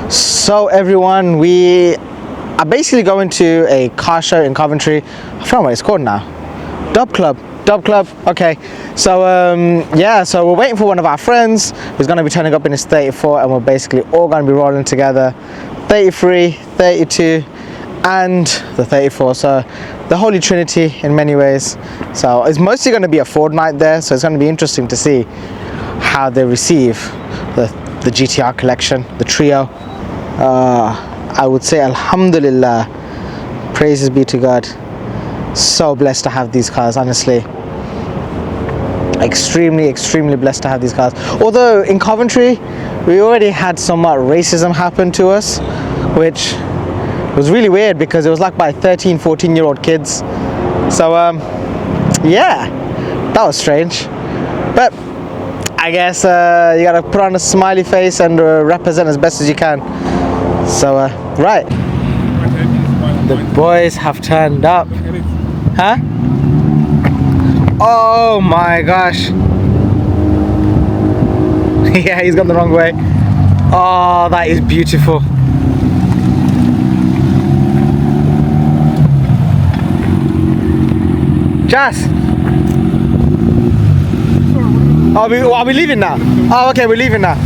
So everyone, we are basically going to a car show in Coventry. I forgot what it's called now. Dub Club, okay. So yeah, so we're waiting for one of our friends who's going to be turning up in his 34, and we're basically all going to be rolling together, 33, 32 and the 34, so the Holy Trinity in many ways. So it's mostly going to be a Ford night there, so it's going to be interesting to see how they receive the GTR collection, the trio. I would say alhamdulillah, praises be to God. So blessed to have these cars, honestly. Extremely blessed to have these cars. Although in Coventry we already had somewhat racism happen to us, which was really weird because it was like by 13-14-year-old kids. So yeah, that was strange, but I guess you gotta put on a smiley face and represent as best as you can. So right, the boys have turned up. Huh? Oh my gosh. Yeah, he's gone the wrong way. Oh, that is beautiful. Jas! Are we leaving now? Oh, okay, we're leaving now.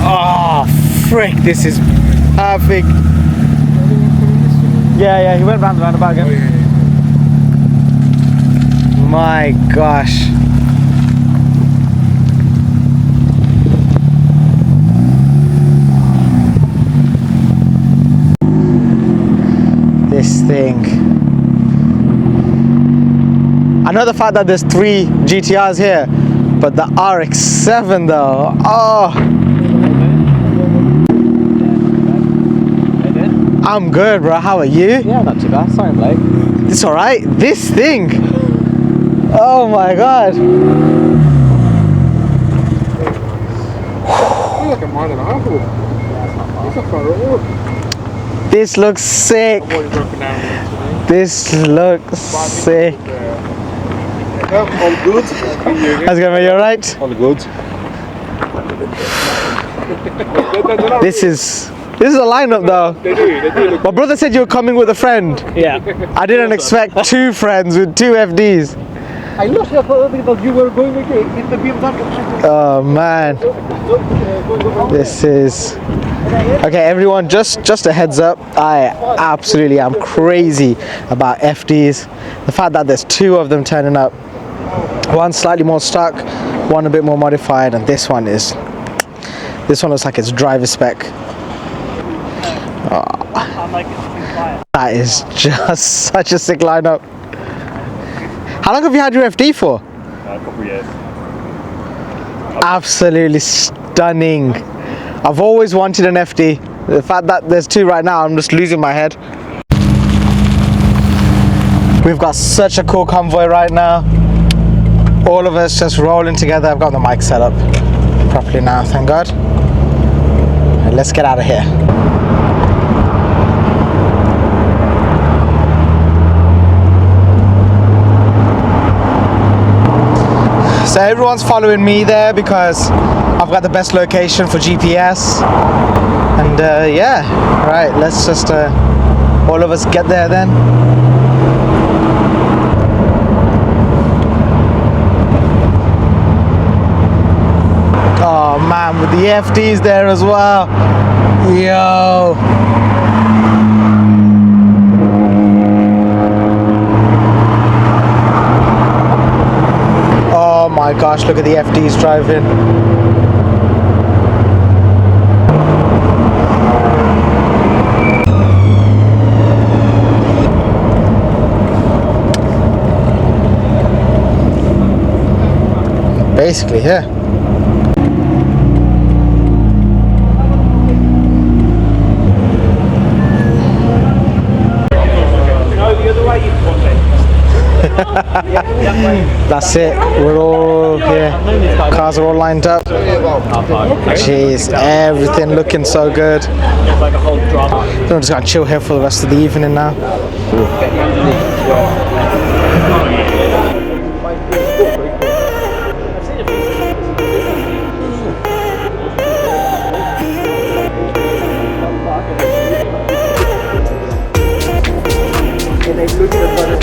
Oh, frick, this is perfect. Yeah, he went round the roundabout again. My gosh. This thing. I know the fact that there's 3 GTRs here, but the RX-7 though, oh. I'm good, bro. How are you? Yeah, not too bad. Sorry, Blake. It's alright. This thing. Oh my god. Like a mile and a half. It's not far at all. This looks sick. This looks sick. All good. How's it going, mate? You alright? All good. This is a lineup though. They do. My brother said you were coming with a friend. Yeah. I didn't expect 2 friends with 2 FDs. I lost your thought that you were going again in the BMW. Oh man. This is... Okay, everyone, just a heads up. I absolutely am crazy about FDs. The fact that there's 2 of them turning up. One slightly more stuck, one a bit more modified, and this one looks like it's driver spec. Oh, that is just such a sick lineup. How long have you had your FD for? A couple of years. Absolutely stunning. I've always wanted an FD. The fact that there's 2 right now, I'm just losing my head. We've got such a cool convoy right now. All of us just rolling together. I've got the mic set up properly now, thank God. Right, let's get out of here. So everyone's following me there because I've got the best location for GPS. And yeah, right, let's just all of us get there then. Oh man, with the FDs there as well. Yo. Oh my gosh, look at the FDs driving. Basically, yeah. That's it, we're all here. Cars are all lined up. Jeez, everything looking so good. I'm just gonna chill here for the rest of the evening now. and I look at the brother.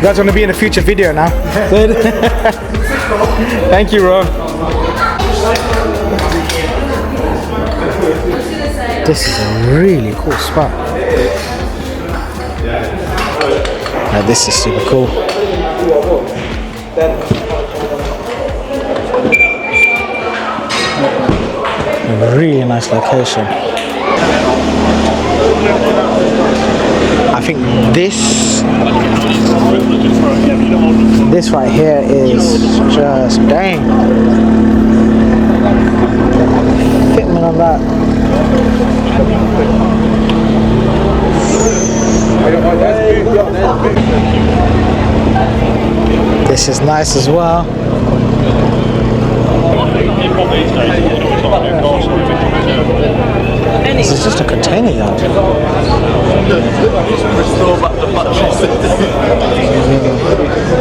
You guys want to be in a future video now? Thank you, Ron. This is a really cool spot. Now, this is super cool. A really nice location. I think this right here is just dang. Fitment on that. This is nice as well. This is just a container yard.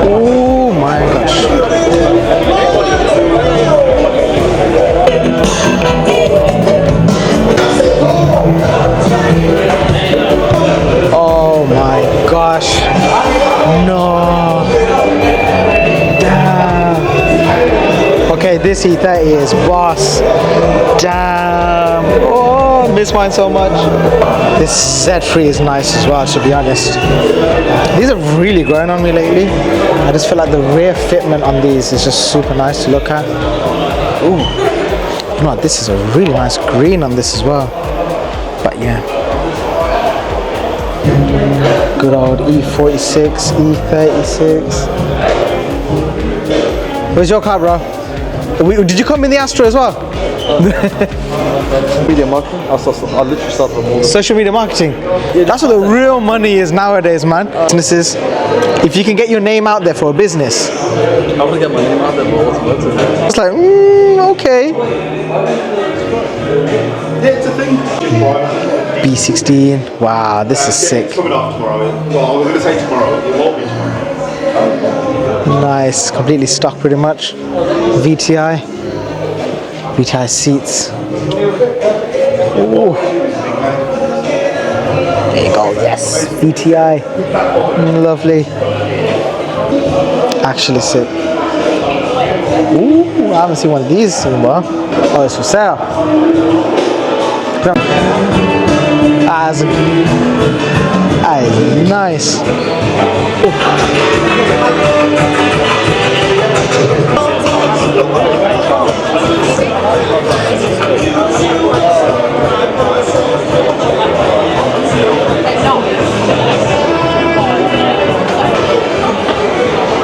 Oh my gosh. Oh my gosh. No. Damn. Okay, this E30 is boss. Damn. Oh, I miss mine so much. This Z3 is nice as well, to be honest. These are really growing on me lately. I just feel like the rear fitment on these is just super nice to look at. Ooh. No, this is a really nice green on this as well. But yeah. Good old E46, E36. Where's your car, bro? Did you come in the Astra as well? Media marketing. I literally started from all. Social media marketing. That's what the real money is nowadays, man. Businesses. If you can get your name out there for a business. I want to get my name out there, but what's worth it? It's like, okay. Yeah, it's a thing. B16. Wow, this is sick. Coming off tomorrow. Well, I was going to say tomorrow. It won't be tomorrow. Nice, completely stock pretty much. VTI seats. Ooh. There you go, yes. VTI. Lovely. Actually sick. Ooh, I haven't seen one of these in a while. Oh, it's for sale. As nice.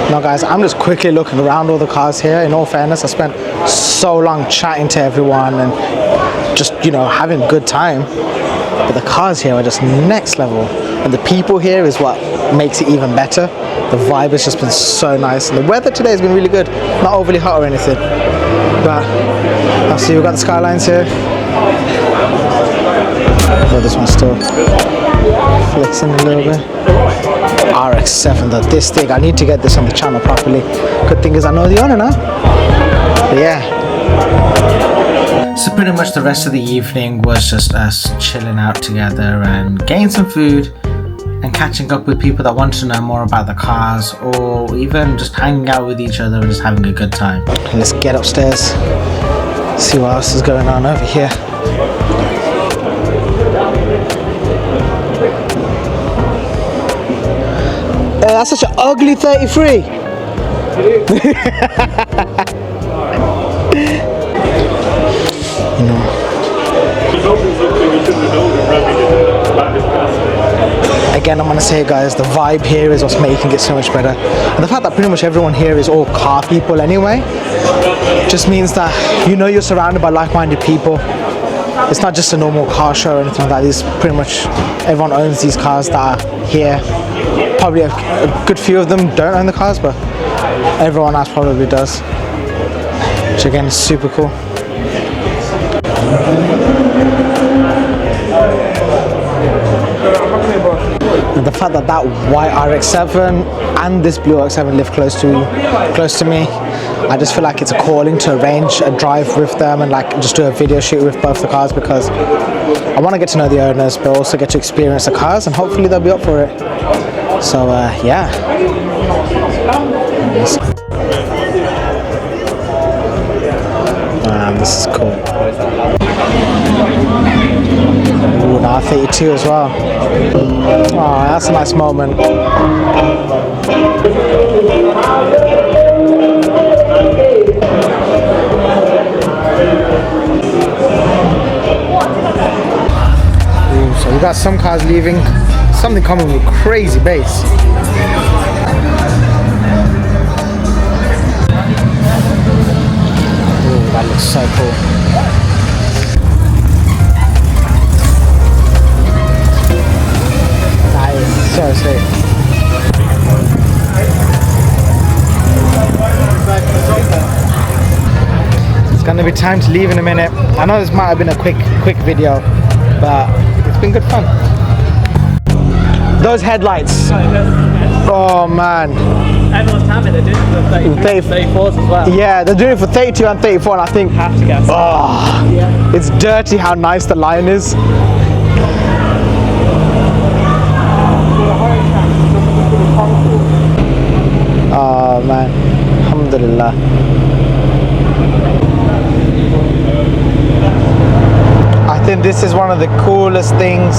Now guys, I'm just quickly looking around all the cars here. In all fairness, I spent so long chatting to everyone and just, you know, having a good time. But the cars here are just next level. And the people here is what makes it even better. The vibe has just been so nice. And the weather today has been really good. Not overly hot or anything. But I'll see, we've got the Skylines here. Oh, this one's still flexing a little bit. RX-7, this thing, I need to get this on the channel properly. Good thing is I know the owner now. But yeah. So pretty much the rest of the evening was just us chilling out together and getting some food and catching up with people that want to know more about the cars, or even just hanging out with each other and just having a good time. Let's get upstairs, see what else is going on over here. That's such an ugly 33. You know. Again, I'm gonna say, guys, the vibe here is what's making it so much better. And the fact that pretty much everyone here is all car people anyway, just means that, you know, you're surrounded by like-minded people. It's not just a normal car show or anything like that. These pretty much everyone owns these cars that are here. Probably a good few of them don't own the cars, but everyone else probably does. which again is super cool. And the fact that that white RX-7 and this blue RX-7 live close to me, I just feel like it's a calling to arrange a drive with them and like just do a video shoot with both the cars, because I want to get to know the owners but also get to experience the cars, and hopefully they'll be up for it. So yeah. This is cool. Ooh, now 32 as well. Oh, that's a nice moment. Ooh, so we got some cars leaving, something coming with crazy bass. Ooh, that looks so cool. So sick. It's gonna be time to leave in a minute. I know this might have been a quick video, but it's been good fun. Those headlights. Oh man. Everyone's having it, they're doing it for 34s as well. Yeah, they're doing it for 32 and 34, and I think Have to get it's dirty how nice the line is. Oh man, alhamdulillah. I think this is one of the coolest things.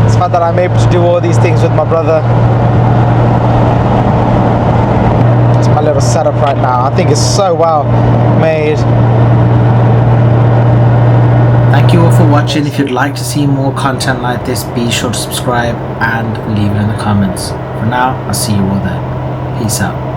It's fact that I'm able to do all these things with my brother. It's my little setup right now. I think it's so well made. Thank you all for watching. If you'd like to see more content like this, be sure to subscribe and leave it in the comments. For now, I'll see you all there. Peace out.